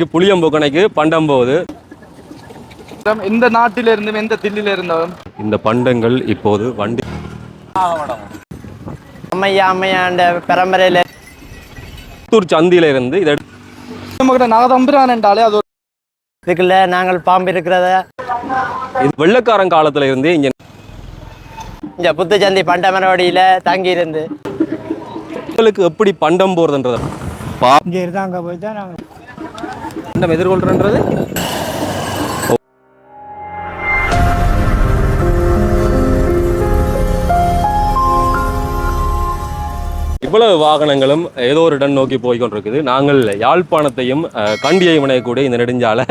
இன்றைக்கு புளியம்பொக்கனைக்கு பண்டம் போகுது. இந்த நாட்டிலிருந்து எந்த தில்லில இருந்தவன் இந்த பண்டங்கள் இப்போது வண்டி அம்மையாண்ட பரம்பரையில புத்தூர் சந்தியில இருந்து இதை நாகதம்பிரான் என்றாலே அது இதுக்குள்ள நாங்கள் பாம்பு இருக்கிறத வெள்ளக்காரன் காலத்துல இருந்தே இந்த புத்துச்சந்தி பண்டமரவடியில தங்கி இருந்து மக்களுக்கு எப்படி பண்டம் போறதுன்றது இங்க இருந்தாங்க போய் தான் நாங்கள் பண்டம் எதிர்கொள்றன்றது. இவ்வளவு வாகனங்களும் ஏதோ ஒரு இடம் நோக்கி போய்கொண்டிருக்குது. நாங்கள் யாழ்ப்பாணத்தையும் கண்டியையும் இணையக்கூடிய இந்த நெடுஞ்சாலை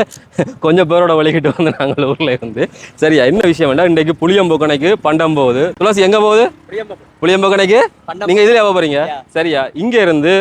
கொஞ்சம் பேரோட வழிகிட்டு வந்து நாங்கள் ஊர்ல இருந்து சரியா என்ன விஷயம் வேண்டாம். இன்றைக்கு புளியம்பொக்கனைக்கு பண்டம் போகுது. துளசி எங்க போகுது? புளியம்பொக்கனைக்கு. நீங்க இதுல போறீங்க சரியா? இங்க இருந்து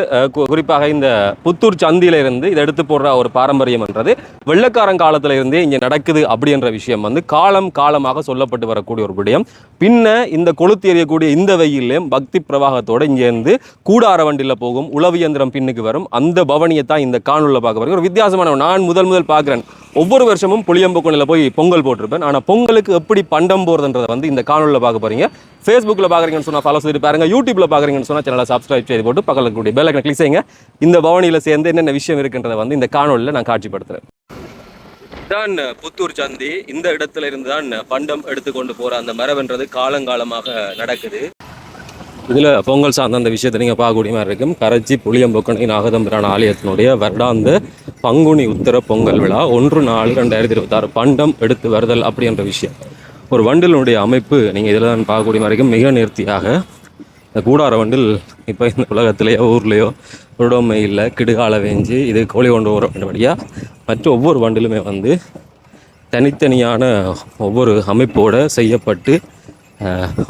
குறிப்பாக இந்த புத்தூர் சந்தியில இருந்து இதை எடுத்து போடுற ஒரு பாரம்பரியம்ன்றது வெள்ளக்காரன் காலத்துல இருந்தே இங்க நடக்குது அப்படின்ற விஷயம் காலம் காலமாக சொல்லப்பட்டு வரக்கூடிய ஒரு விடயம். பின்ன இந்த கொளுத்தி எறியக்கூடிய இந்த வெயிலையும் பக்தி பிரவாகத்தோட இங்க இருந்து கூடார வண்டியில் போகும் உளவு இயந்திரம் பின்னுக்கு வரும் அந்த பவனியை தான் இந்த காணொலியில் பார்க்க போறீங்க. ஒரு வித்தியாசமான நான் முதல் பார்க்குறேன். ஒவ்வொரு வருஷமும் புளியம்பொக்கனில் போய் பொங்கல் போட்டிருப்பேன். ஆனால் பொங்கலுக்கு எப்படி பண்டம் போறதுன்றதை இந்த காணொலியில் பார்க்க போறீங்க. ஃபேஸ்புக்கில் பார்க்குறீங்கன்னு சொன்னால் ஃபாலோ செய்து பாருங்க. யூடியூப்ல பார்க்குறீங்கன்னு சொன்னால் சேனலை சப்ஸ்கிரைப் செய்து போட்டு பக்கத்தில் இருக்கக்கூடிய பெல் ஐக்கனை கிளிக் செய்யுங்க. இந்த பவனியில் சேர்ந்து என்னென்ன விஷயம் இருக்குன்றதை இந்த காணொலியில் நான் காட்சிப்படுத்துறேன். தான் புத்தூர் சந்தி. இந்த இடத்துல இருந்து தான் பண்டம் எடுத்துக்கொண்டு போற அந்த மரபுன்றது காலங்காலமாக நடக்குது. இதில் பொங்கல் சார்ந்த அந்த விஷயத்தை நீங்கள் பார்க்கக்கூடிய மாதிரி இருக்கும். கரைச்சி புளியம்பொக்கனை நாகதம்பிரான் ஆலயத்தினுடைய வருடாந்த பங்குனி உத்தர பொங்கல் விழா 1/4/2026 பண்டம் எடுத்து வருதல் அப்படின்ற விஷயம். ஒரு வண்டிலுடைய அமைப்பு நீங்கள் இதில் தான் பார்க்கக்கூடிய மாதிரி இருக்கும். மிக நேர்த்தியாக இந்த கூடார வண்டில் இப்போ இந்த உலகத்திலேயோ ஊர்லேயோ உடமை இல்லை கிடுகால வேஞ்சி இது கோழி கொண்டு வரபடியாக மற்ற ஒவ்வொரு வண்டிலுமே தனித்தனியான ஒவ்வொரு அமைப்போடு செய்யப்பட்டு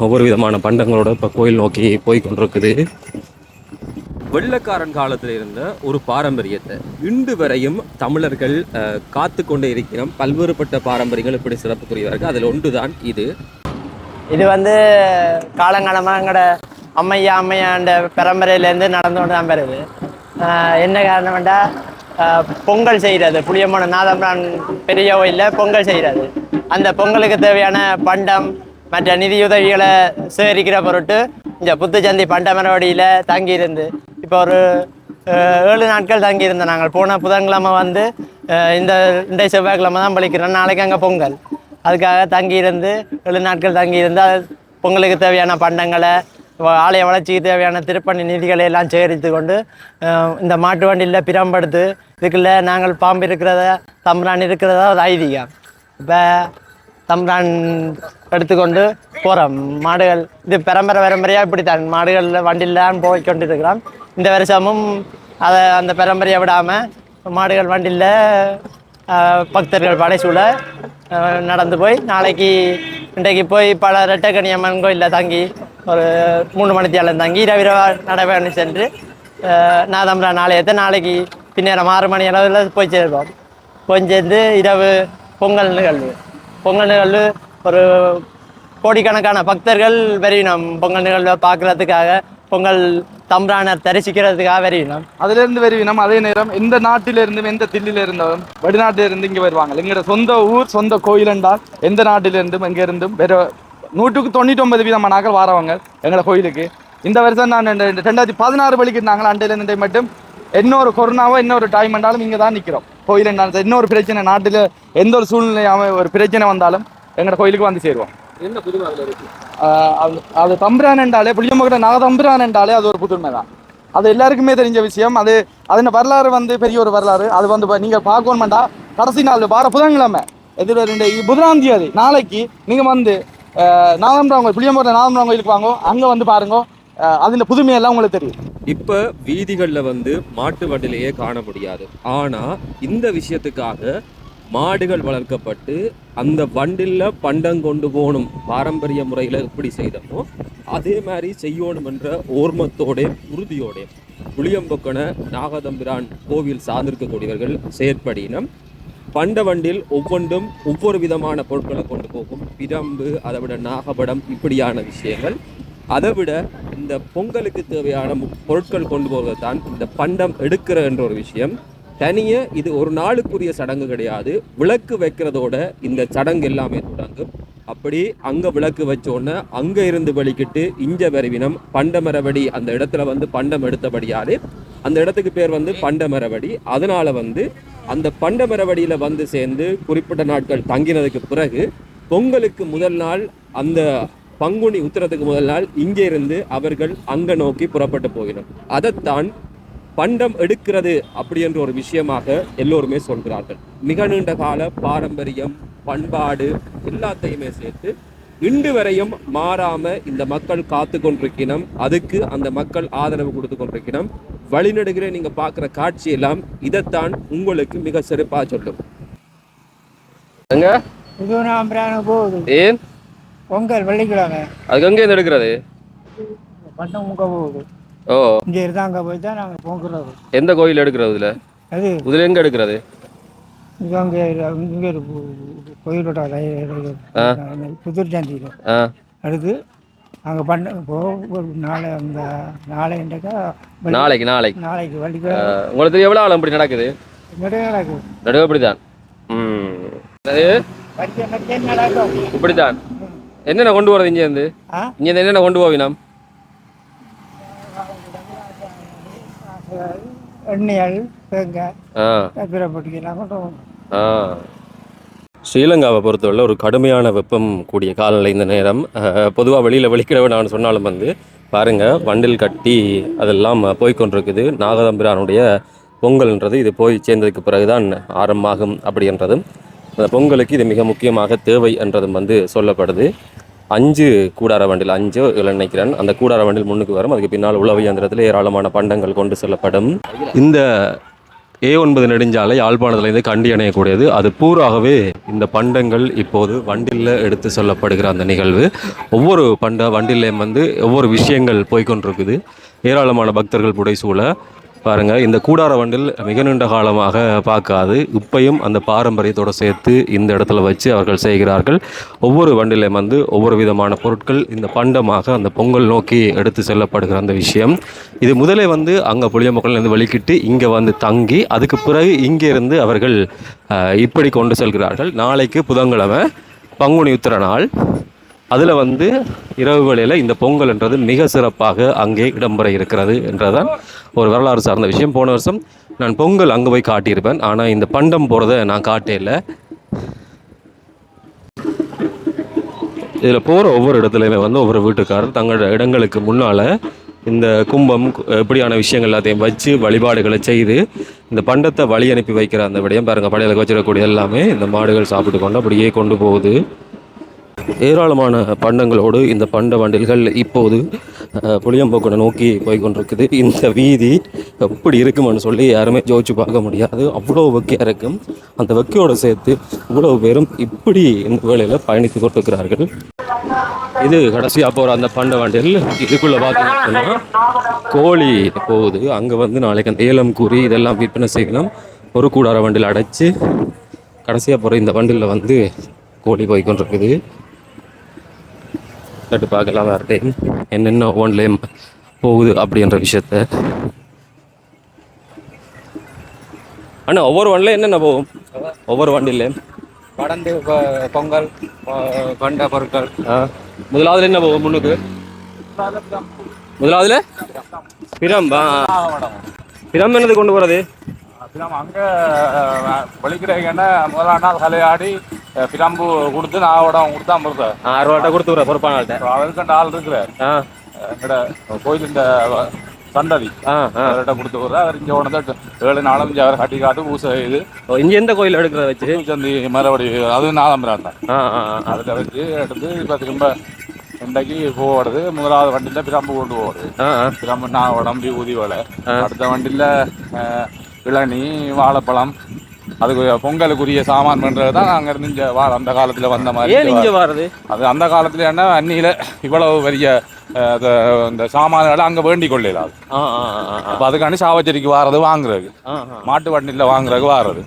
ஒவ்வொரு விதமான பண்டங்களோட இப்போ கோயில் நோக்கி போய் கொண்டிருக்குது. வெள்ளக்காரன் காலத்தில் இருந்த ஒரு பாரம்பரியத்தை இன்று வரையும் தமிழர்கள் காத்து கொண்டே இருக்கிறோம். பல்வேறுபட்ட பாரம்பரியங்கள் இப்படி சிறப்புக்குரியவர்கள். அதில் ஒன்று தான் இது. இது காலங்காலமாக எங்களோட அம்மையாண்ட பரம்பரையிலேருந்து நடந்து கொண்டு தான் வருது. என்ன காரணம் வேண்டாம், பொங்கல் செய்கிறது புளியம்மன நாதம்பிரான் பெரிய கோயிலில் பொங்கல் செய்கிறது. அந்த பொங்கலுக்கு தேவையான பண்டம் மற்ற நிதியுதவிகளை சேகரிக்கிற பொருட்டு இந்த புத்துச்சந்தி பண்டமரவடியில் தங்கியிருந்து இப்போ ஒரு 7 நாட்கள் தங்கியிருந்தோம். நாங்கள் போன புதன்கிழமை இந்த செவ்வாய்க்கிழமை தான் பழிக்கிறோம். நாளைக்கு அங்கே பொங்கல். அதுக்காக தங்கியிருந்து 7 நாட்கள் தங்கியிருந்து பொங்கலுக்கு தேவையான பண்டங்களை ஆலய வளர்ச்சிக்கு தேவையான திருப்பணி நிதிகளை எல்லாம் சேகரித்து கொண்டு இந்த மாட்டு வண்டியில் பிரம்படுத்து இதுக்குள்ள நாங்கள் பாம்பு இருக்கிறத தம்பரான் இருக்கிறதா ஒரு ஐதீகம். இப்போ தம்பரான் எடுத்துக்கொண்டு போகிறோம். மாடுகள் இது பரம்பரையாக இப்படித்தான் மாடுகளில் வண்டியில் போய் கொண்டு இருக்கிறோம். இந்த வருஷமும் அந்த பரம்பரையை விடாமல் மாடுகள் வண்டியில் பக்தர்கள் படைசூழ நடந்து போய் இன்றைக்கு போய் பல ரெட்டக்கனியம்மன் கோயிலில் தங்கி ஒரு 3 மணித்தியாலம் தங்கி இரவிரவா நடைபயணம் சென்று நாதம்பிரான் ஆலயத்தை நாளைக்கு பின்னேரம் 6 மணி அளவில் போய் சேர்ப்போம். போய் சேர்ந்து இரவு பொங்கல் நிகழ்வு ஒரு கோடிக்கணக்கான பக்தர்கள் வரையினோம். பொங்கல் நிகழ்வை பார்க்கறதுக்காக பொங்கல் தம்பிரானர் தரிசிக்கிறதுக்காக வரையினோம். அதுலேருந்து வருவினோம். அதே நேரம் எந்த நாட்டிலிருந்து எந்த தில்லியில இருந்தவன் வெளிநாட்டிலிருந்து இங்கே வருவாங்க. எங்களோட சொந்த ஊர் சொந்த கோயில் என்றால் எந்த நாட்டிலிருந்தும் எங்கே இருந்தும் வேறு 199% வாரவங்க எங்களோட கோயிலுக்கு. இந்த வருஷம் நான் 2016 பலிக்கிட்டாங்க. அண்டையில மட்டும் இன்னொரு கொரோனாவோ இன்னொரு டைம் என்றாலும் இங்கே தான் நிற்கிறோம். கோயில் என்ன இன்னொரு பிரச்சனை நாட்டில் எந்த ஒரு சூழ்நிலையாம ஒரு பிரச்சனை வந்தாலும் எங்களோட கோயிலுக்கு வந்து சேருவோம். என்ன புதுமை அதில் இருக்கு? அது தம்பிரான் என்றாலே புளியம்பொக்கனை நாகதம்பிரான் என்றாலே அது ஒரு புதுமை தான். அது எல்லாருக்குமே தெரிஞ்ச விஷயம். அதன் வரலாறு பெரிய ஒரு வரலாறு. அது நீங்கள் பார்க்கணுமெண்டா கடைசி நாள் வார புதன்கிழமை புதனாம் தேதி நாளைக்கு நீங்கள் நாகதம்பிரான் புளியம்பொக்கனை நாகதம்பிரான் கோயிலுக்கு வாங்க. அங்கே பாருங்க. அதில் புதுமையெல்லாம் உங்களுக்கு தெரியும். இப்போ வீதிகளில் மாட்டு வண்டிலேயே காண முடியாது. ஆனால் இந்த விஷயத்துக்காக மாடுகள் வளர்க்கப்பட்டு அந்த வண்டில் பண்டம் கொண்டு போகணும் பாரம்பரிய முறையில் எப்படி செய்தோமோ அதே மாதிரி செய்யணும் என்ற ஓர்மத்தோட உறுதியோட புளியம்பொக்கனை நாகதம்பிரான் கோவில் சார்ந்திருக்கக்கூடியவர்கள் செயற்படினம் பண்ட வண்டில் ஒவ்வொன்றும் ஒவ்வொரு விதமான பொருட்களை கொண்டு போகும். பிரம்பு, அதை விட நாகபடம், இப்படியான விஷயங்கள். அதை விட இந்த பொங்கலுக்கு தேவையான பொருட்கள் கொண்டு போவதுதான் இந்த பண்டம் எடுக்கிற என்ற ஒரு விஷயம். தனியே இது ஒரு நாளுக்குரிய சடங்கு கிடையாது. விளக்கு வைக்கிறதோட இந்த சடங்கு எல்லாமே தொடங்கும். அப்படி அங்க விளக்கு வச்சோடனே அங்க இருந்து வலிக்கிட்டு இஞ்ச வருவினம் பண்டமரவடி அந்த இடத்துல வந்து பண்டம் எடுத்தபடியாலே அந்த இடத்துக்கு பேர் வந்து பண்டமரவடி. அதனால வந்து அந்த பண்டமரவடியில வந்து சேர்ந்து குறிப்பிட்ட நாட்கள் தங்கினதுக்கு பிறகு பொங்கலுக்கு முதல் நாள் அந்த பங்குனி உத்திரத்துக்கு முதல் நாள் இங்கே இருந்து அவர்கள் அங்க நோக்கி புறப்பட்டு போயிடும். அதைத்தான் பண்டம் எடுக்கிறது அப்படி என்ற ஒரு விஷயமாக எல்லோருமே சொல்கிறார்கள். மிக நீண்ட கால பாரம்பரியம் பண்பாடு எல்லாத்தையுமே சேர்த்து இன்று வரையும் மாறாம இந்த மக்கள் காத்து கொண்டிருக்கணும். அதுக்கு அந்த மக்கள் ஆதரவு கொடுத்து கொண்டிருக்கணும். வழிநடுகிற நீங்க பார்க்குற காட்சி எல்லாம் இதைத்தான் உங்களுக்கு மிக சிறப்பாக சொல்லும். ஏன் பொங்கல் வெள்ளிக்கிழமை அதுக்கு எங்க இருந்து எடுக்கிறது? பண்டம் முக போகுது. ஓ இங்க இருந்தா அங்க போய் தான் நாங்க பொங்குறது. எந்த கோயில் எடுக்கிறது? இதுல அது இதுல எங்க எடுக்கிறது? இது அங்க இங்க ஒரு கோயிலோட புதூர் ஜாந்தியில் அடுத்து அங்கே பண்ண ஒரு நாளை அந்த நாளைக்கா நாளைக்கு வெள்ளிக்கிழமை உங்களுக்கு எவ்வளோ ஆளும் இப்படி நடக்குது? நிறைய நடக்குது. நடுவே இப்படிதான். இப்படித்தான். என்னென்ன கொண்டு வரது இங்க இருந்து? இங்க என்னென்ன கொண்டு போவினம்? எண்ணெய் தேங்காய் பிறப்பட்டிக்கலாம் கொண்டு போகணும். ஸ்ரீலங்காவை பொறுத்தவரை ஒரு கடுமையான வெப்பம் கூடிய காலநிலை இந்த நேரம். பொதுவாக வெளியில் வெளிக்கிடவே நான் சொன்னாலும் வந்து பாருங்கள் வண்டில் கட்டி அதெல்லாம் போய்கொண்டிருக்குது. நாகதம்பிரானுடைய பொங்கல்ன்றது இது போய் சேர்ந்ததுக்கு பிறகுதான் ஆரம்பமாகும் அப்படின்றதும் அந்த பொங்கலுக்கு இது மிக முக்கியமாக தேவை என்றதும் வந்து சொல்லப்படுது. 5 கூடார வண்டில் 5 நினைக்கிறேன். அந்த கூடார வண்டில் முன்னுக்கு வரும். அதுக்கு பின்னால் உளவு இயந்திரத்தில் ஏராளமான பண்டங்கள் கொண்டு செல்லப்படும். இந்த A9 நெடுஞ்சாலை யாழ்ப்பாணத்திலிருந்து கண்டி அணையக்கூடியது. அது பூராகவே இந்த பண்டங்கள் இப்போது வண்டியில் எடுத்து செல்லப்படுகிற அந்த நிகழ்வு. ஒவ்வொரு வண்டிலையும் வந்து ஒவ்வொரு விஷயங்கள் போய்கொண்டிருக்குது. ஏராளமான பக்தர்கள் புடைசூழ பாருங்கள். இந்த கூடார வண்டில் மிக நீண்ட காலமாக பார்க்காது இப்பையும் அந்த பாரம்பரியத்தோடு சேர்த்து இந்த இடத்துல வச்சு அவர்கள் செய்கிறார்கள். ஒவ்வொரு வண்டிலையும் வந்து ஒவ்வொரு விதமான பொருட்கள் இந்த பண்டமாக அந்த பொங்கல் நோக்கி எடுத்து செல்லப்படுகிற அந்த விஷயம். இது முதலே வந்து அங்கே புளியம்பக்கல்லேருந்து வெளிக்கிட்டு இங்கே வந்து தங்கி அதுக்கு பிறகு இங்கே இருந்து அவர்கள் இப்படி கொண்டு செல்கிறார்கள். நாளைக்கு புதன்கிழமை பங்குனி உத்திர நாள். அதில் வந்து இரவு வேளையில் இந்த பொங்கல்ன்றது மிக சிறப்பாக அங்கே இடம்பெற இருக்கிறது என்றதான் ஒரு வரலாறு சார்ந்த விஷயம். போன வருஷம் நான் பொங்கல் அங்கே போய் காட்டியிருப்பேன். ஆனால் இந்த பண்டம் போகிறத நான் காட்டல. இதில் போகிற ஒவ்வொரு இடத்துலையுமே வந்து ஒவ்வொரு வீட்டுக்காரர் தங்களோட இடங்களுக்கு முன்னால் இந்த கும்பம் இப்படியான விஷயங்கள் எல்லாத்தையும் வச்சு வழிபாடுகளை செய்து இந்த பண்டத்தை வழி அனுப்பி வைக்கிற அந்த விடயம் பாருங்கள். படையலுக்கு வச்சிடக்கூடிய எல்லாமே இந்த மாடுகள் சாப்பிட்டு கொண்டு அப்படியே கொண்டு போகுது. ஏராளமான பண்டங்களோடு இந்த பண்ட வண்டில்கள் இப்போது புளியம்போக்கனை நோக்கி போய்கொண்டிருக்குது. இந்த வீதி எப்படி இருக்குமென்னு சொல்லி யாருமே ஜோதிச்சு பார்க்க முடியாது. அவ்வளோ வெக்கையாக இருக்கும். அந்த வெக்கையோடு சேர்த்து இவ்வளோ பேரும் இப்படி இந்த வேளையில் பயணித்து கொண்டிருக்கிறார்கள். இது கடைசியாக போகிற அந்த பண்ட வண்டில் இதுக்குள்ளே பார்த்தீங்கன்னா கோழி போகுது. அங்கே வந்து நாளைக்கு அந்த ஏலம் கூறி இதெல்லாம் விற்பனை செய்யலாம். ஒரு கூடார வண்டியில் அடைச்சி கடைசியாக போகிற இந்த வண்டியில் வந்து கோழி போய்கொண்டிருக்குது. கேட்டு பார்க்கலாம் வேறு டைம் என்னென்ன ஒவ்வொன்றிலையும் போகுது அப்படின்ற விஷயத்த. ஆனால் ஒவ்வொரு வண்டிலையும் என்னென்ன போகும்? ஒவ்வொரு வண்டிலையும் கடந்து பொங்கல் பண்ட பொருட்கள். முதலாவதுல என்ன போகும்? முன்னுக்கு முதலாவதுல பிரம்பா பிரம் என்னது கொண்டு போகிறது? அங்கே வலிக்கிறீங்கன்னா முதலாம் நாள் கலையாடி பிரம்பு கொடுத்து நாவடம் கொடுத்தா முருக 6 ரூபாட்ட கொடுத்து விட்ற பொறுப்பான அதுக்கு ஆள் இருக்கிற எங்கட கோயில் இந்த சந்ததி அவர்கிட்ட கொடுத்து விட்ற அவர் இங்கே உடனே 7 நாளும் இங்கே அவர் கட்டி காட்டு பூசை இது. இங்கே எந்த கோயில் எடுக்கிறத வச்சு சந்தி மறுபடி அது 4ஆம் தான் அதில் வச்சு எடுத்து இப்போ திரும்ப இன்றைக்கு போடுறது. முதலாவது வண்டியில் பிரம்பு கொண்டு போகுது. பிரம்பு நாவடம் ஊதி வேலை. அடுத்த வண்டியில் இளநீ வாழைப்பழம் அதுக்கு பொங்கலுக்குரிய சாமான் பண்ணுறது தான் அங்கே இருந்து இங்கே அந்த காலத்தில் வந்த மாதிரி. இங்கே வர்றது அது அந்த காலத்தில் என்ன அன்னியில் இவ்வளவு பெரிய இந்த சாமான்களை அங்கே வேண்டிக் கொள்ளலாது. அப்போ அதுக்காண்டி சாவச்சேரிக்கு வாரது வாங்குறது, மாட்டு வண்டியில் வாங்குறது வாரது.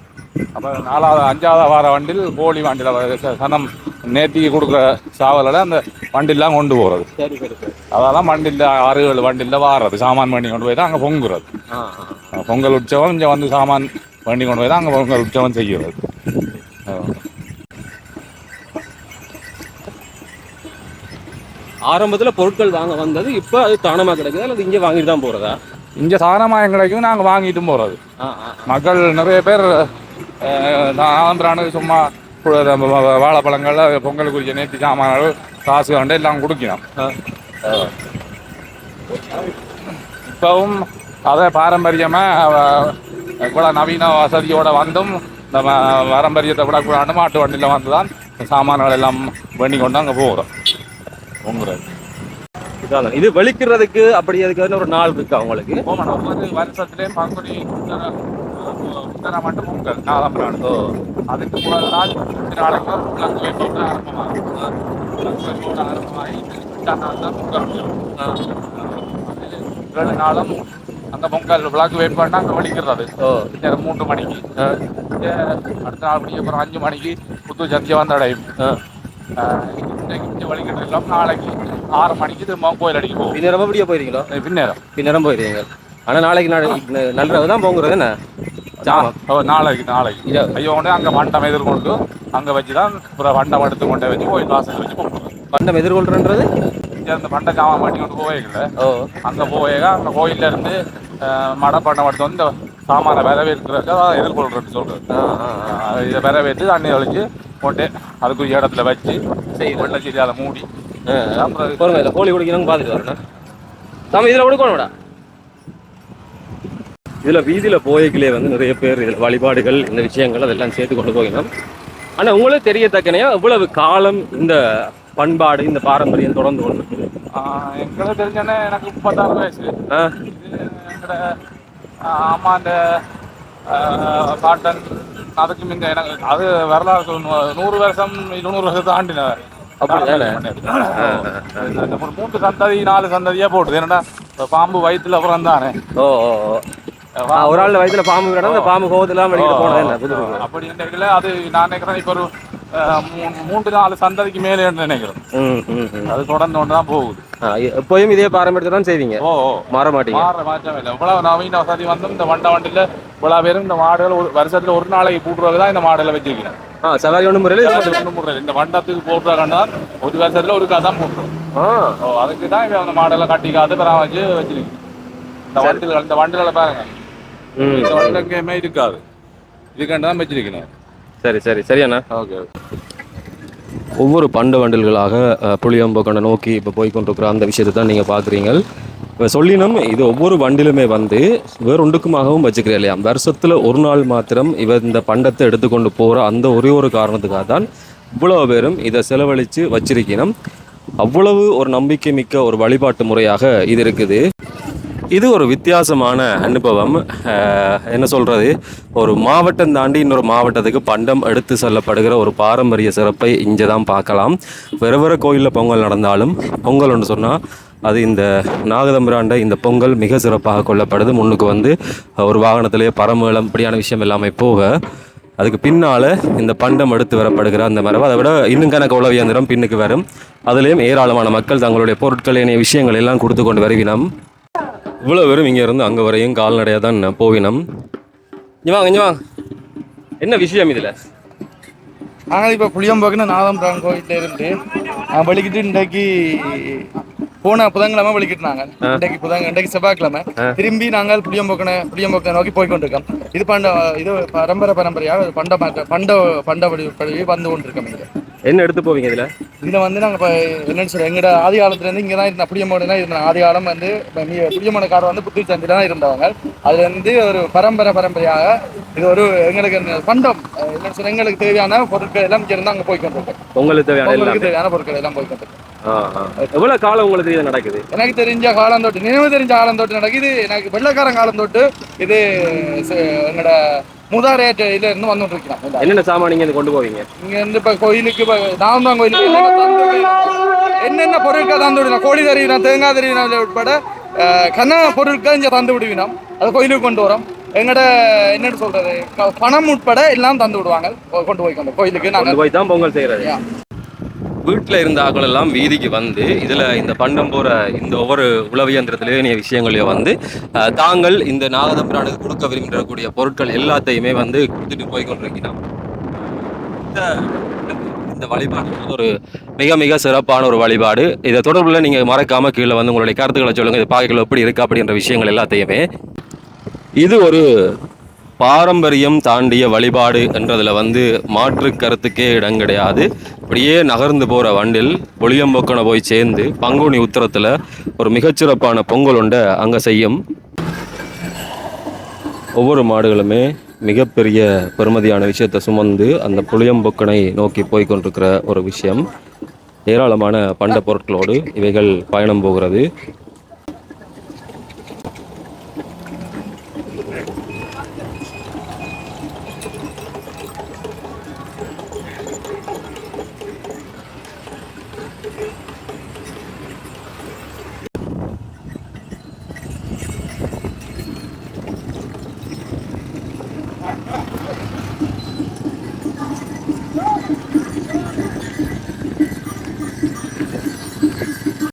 அப்போ 4வது 5வது வார வண்டில் கோழி வண்டியில் சனம் நேர்த்திக்கு கொடுக்குற சாவலை அந்த வண்டிலாம் கொண்டு போகிறது. அதெல்லாம் வண்டியில் 6-7 வண்டியில் வாரது சாமான் பண்ணி கொண்டு போய் தான் அங்கே பொங்குறது. பொங்கல் உற்சவம் இங்கே வந்து சாமான் வேண்டி கொண்டு போய் தான் அங்கே பொங்கல் உற்சவம் செய்கிறது. ஆரம்பத்துல பொருட்கள் வாங்க வந்தது இப்போ அது தானமா கிடைக்குதா அல்லது இங்கே வாங்கிட்டு தான் போறதா? இங்கே சாதனமாக எங்களுக்கும் நாங்கள் வாங்கிட்டும் போகிறது. மக்கள் நிறைய பேர் ஆந்திரானுக்கு சும்மா வாழைப்பழங்கள் பொங்கலுக்குரிய நேர்த்தி சாமான்கள் காசு கண்டு எல்லாம் கொடுக்கணும். இப்பவும் அதை பாரம்பரியமாக இவ்வளோ நவீன வசதியோடு வந்தும் இந்த பாரம்பரியத்தை விடக்கூடாது மாட்டு வண்டியில் வந்து தான் சாமான்கள் எல்லாம் வேண்டி கொண்டு அங்கே போகிறோம். இது வெளிக்கிறதுக்கு அப்படி அதுக்கு ஒரு நாள் இருக்கு அவங்களுக்கு. ஒவ்வொரு வருஷத்துலேயே பங்குனி உத்தர மட்டும் பொங்கல் நாதம்பரானோ அதுக்கு முதல் நாள் நாளைக்கு விளக்கு வைப்போம் ஆரம்பமாகும். விளக்கு வைப்போம் ஆரம்பமாகி 8ஆம் நாள் தான் பொங்கல். 7 நாளும் அங்கே பொங்கல் விளக்கு வைப்போம்னா அங்கே வலிக்கிறது 3 மணிக்கு. அடுத்த நாள் மணி அப்புறம் 5 மணிக்கு புது சத்தியம் வந்து அடையும். இன்றைக்கு வலிக்கிட்டு இருக்கோம். நாளைக்கு 6 மணிக்கு திரும்ப கோயில் அடிக்க போகும். பின்னேரம் அப்படியே போயிருக்கீங்களோ? பின்னேரம் போயிருக்கீங்க. ஆனால் நாளைக்கு நல்லது தான் போங்கிறது என்ன? நாளைக்கு ஐயோ கொண்டு அங்கே மண்டம் எதிர்கொண்டு அங்கே வச்சு தான் அப்புறம் வண்டம் எடுத்து கொண்டே வச்சு கோயில் வாசல் வச்சு போகணும். பண்டம் எதிர்கொள்றன்றது அந்த பண்டை சாமான் பண்ணி கொண்டு போவேங்கல்ல, அங்கே போவேங்க அந்த கோயில்ல இருந்து மடை பண்டம் எடுத்து வந்து இந்த சாமானை வரவேற்கிறதுக்கு அதான் எதிர்கொள்றேன்னு சொல்றது. இதை வரவேற்று தண்ணி ஒழிச்சு போட்டு அதுக்குரிய இடத்துல வச்சு வெள்ளை சீரி அதை மூடி கோழி குடிக்கணும்னு பார்த்துட்டு வரேன். நம்ம இதில் கொடுக்கணும்டா. இதில் வீதியில் போய்களே வந்து நிறைய பேர் இதில் வழிபாடுகள் இந்த விஷயங்கள் அதெல்லாம் சேர்த்து கொண்டு போகணும். ஆனால் உங்களுக்கு தெரியத்தக்கனையா இவ்வளவு காலம் இந்த பண்பாடு இந்த பாரம்பரியம் தொடர்ந்து கொண்டு எங்களுக்கு தெரிஞ்சோன்னே எனக்கு 36 வயசு. எங்களோட அம்மா அந்த காட்டன் அதுக்கு முன்ன எனக்கு அது வரலாறு 100 வருஷம் 200 வருஷத்தை ஆண்டினவர். அப்படி 3 சந்ததி 4 சந்ததியா போட்டுது. என்னடா பாம்பு வயிற்றுல அப்புறம் தானே ஒரு ஆள் வயிற்றுல பாம்பு கிடந்தா அந்த பாம்பு கோவத்தெல்லாம் வெளியிட்டு போனது அப்படி நினைக்கல. அது நான் நினைக்கிறேன் இப்போ ஒரு 3-4 சந்ததிக்கு மேலே நினைக்கிறேன். அது தொடர்ந்து ஒன்று தான் போகுது. எப்போயும் இதே பாரம்பரியத்தை தான் செய்வீங்க? மாற மாட்டீங்க? மாற்றம் இல்லை. இவ்வளவு நவீன வசதி வந்து இந்த வண்டியில் இவ்வளவு பேரும் இந்த மாடுகள் வருஷத்துல ஒரு நாளைக்கு கூட்டுறது தான் இந்த மாடுகளை வச்சிருக்கிறேன். சவாரி ஒன்றும் முறையில் இந்த வண்டத்துக்கு போட்டுறாங்கன்னா ஒரு வருஷத்துல ஒரு தான் போட்டுரும். அதுக்கு தான் அந்த மாடலை கட்டி காத்து பராமரிச்சு வச்சிருக்கு. இந்த வண்டிகளை பாருங்க, இந்த வண்டில எங்கேயுமே இருக்காது. இதுக்காண்டு தான் வச்சிருக்கேன். சரியாண்ணா. ஓகே. ஒவ்வொரு பண்ட வண்டல்களாக புளியம்பொக்கண்டை நோக்கி இப்போ போய்கொண்டிருக்கிற அந்த விஷயத்தை தான் நீங்கள் பார்க்குறீங்க. இப்போ சொல்லினோம், இது ஒவ்வொரு வண்டிலுமே வந்து வேறொண்டுக்குமாகவும் வச்சுக்கிறேன் இல்லையா. வருஷத்தில் ஒரு நாள் மாத்திரம் இந்த பண்டத்தை எடுத்துக்கொண்டு போகிற அந்த ஒரே ஒரு காரணத்துக்காக தான் இவ்வளவு பேரும் இதை செலவழித்து வச்சிருக்கணும். அவ்வளவு ஒரு நம்பிக்கை மிக்க ஒரு வழிபாட்டு முறையாக இது இருக்குது. இது ஒரு வித்தியாசமான அனுபவம். என்ன சொல்கிறது, ஒரு மாவட்டம் தாண்டி இன்னொரு மாவட்டத்துக்கு பண்டம் எடுத்து செல்லப்படுகிற ஒரு பாரம்பரிய சிறப்பை இங்கே தான் பார்க்கலாம். வேறு கோயிலில் பொங்கல் நடந்தாலும் பொங்கல் ஒன்று சொன்னால் அது இந்த நாகதம்பிராண்ட இந்த பொங்கல் மிக சிறப்பாக கொள்ளப்படுது. முன்னுக்கு வந்து ஒரு வாகனத்திலேயே பரமேளம் இப்படியான விஷயம் எல்லாமே போக அதுக்கு பின்னால் இந்த பண்டம் எடுத்து வரப்படுகிற அந்த மரபு அதை விட இன்னும் கணக்கு உளவு இயந்திரம் பின்னுக்கு வரும். அதுலேயும் ஏராளமான மக்கள் தங்களுடைய பொருட்கள் இணைய விஷயங்கள் எல்லாம் கொடுத்து கொண்டு வருவினம். இவ்வளோ பேரும் இங்கே இருந்து அங்கே வரையும் கால்நடையாக தான் போவினம். இங்கே வாங்க. என்ன விஷயம் இதில்? நாங்கள் இப்போ புளியம்போக்குன்னு நாதம்பரான் கோயிலில் இருந்து வலிக்கிட்டு இன்றைக்கு போன புதன்கிழமை வலிக்கிட்டுனாங்க. இன்றைக்கு செவ்வாய்க்கிழமை திரும்பி நாங்கள் புளியம்போக்கனை நோக்கி போய்கொண்டிருக்கோம். இது பரம்பரையாக பண்ட வழி வந்து கொண்டிருக்கோம். இங்கே என்ன எடுத்து போவீங்க? இதில் வந்து நாங்கள் இப்போ என்னென்னு சொல்கிறோம், எங்களோட ஆதி காலத்துலேருந்து இங்கே தான் இருந்த புளியமோடு தான் இருந்தோம். ஆதி காலம் வந்து புளியமோனக்காரர் வந்து புத்தூர் சந்தியில் தான் இருந்தவங்க. அதில் வந்து ஒரு பரம்பரையாக இது ஒரு எங்களுக்கு பண்டம் என்னென்னு சொல்ல எங்களுக்கு தேவையான பொருட்கள் எல்லாம் இங்கே இருந்து அங்கே போய்கொண்டிருக்கோம். உங்களுக்கு தேவையான பொருட்கள் எல்லாம் போய்கொண்டிருக்கோம். எவ்வளோ காலம் உங்களுக்கு இது நடக்குது? எனக்கு தெரிஞ்ச காலம் தொட்டு, நினைவு தெரிஞ்ச காலம் தொட்டு நடக்குது. எனக்கு வெள்ளக்காரன் காலம் தொட்டு இது எங்களோட மூதாரையற்ற இதுல இருந்து வந்துட்டு இருக்கலாம். என்னென்ன சாமான் நீங்க கொண்டு போவீங்க? இங்க இருந்து இப்ப கோயிலுக்கு நாமதான் கோயிலுக்கு என்னென்ன பொருட்கள் தந்து விடுவோம், கோழி தருவினம், தேங்காய் தருவினம் உட்பட கன பொருட்கள் இங்க தந்து விடுவினோம். அது கோயிலுக்கு கொண்டு வரோம். எங்கட என்னன்னு சொல்றது, பணம் உட்பட எல்லாம் தந்து விடுவாங்க. கொண்டு போய் கோயிலுக்கு நாங்கள் போய் தான் பொங்கல் செய்யறது. வீட்டில் இருந்த ஆட்கள் எல்லாம் வீதிக்கு வந்து இதில் இந்த பண்டம் போகிற இந்த ஒவ்வொரு உளவியந்திரத்திலேயே விஷயங்களையும் வந்து தாங்கள் இந்த நாகதம்பிரானுக்கு கொடுக்க விரும்பக்கூடிய பொருட்கள் எல்லாத்தையுமே வந்து கொடுத்துட்டு போய் கொண்டிருக்கிறோம். இந்த வழிபாடு ஒரு மிக மிக சிறப்பான ஒரு வழிபாடு. இதை தொடர்புல நீங்கள் மறக்காம கீழே வந்து உங்களுடைய கருத்துக்களை சொல்லுங்கள். இது பார்க்கல எப்படி இருக்கு அப்படின்ற விஷயங்கள் எல்லாத்தையுமே. இது ஒரு பாரம்பரியம் தாண்டிய வழிபாடு என்றதில் வந்து மாற்று கருத்துக்கே இடம் கிடையாது. இப்படியே நகர்ந்து போகிற வண்டில் புளியம்பொக்கனை போய் சேர்ந்து பங்குனி உத்திரத்தில் ஒரு மிகச்சிறப்பான பொங்கல் உண்டை அங்கே செய்யும். ஒவ்வொரு மாடுகளுமே மிகப்பெரிய பெருமதியான விஷயத்தை சுமந்து அந்த புளியம்பொக்கனை நோக்கி போய் கொண்டிருக்கிற ஒரு விஷயம். ஏராளமான பண்ட பொருட்களோடு இவைகள் பயணம் போகிறது.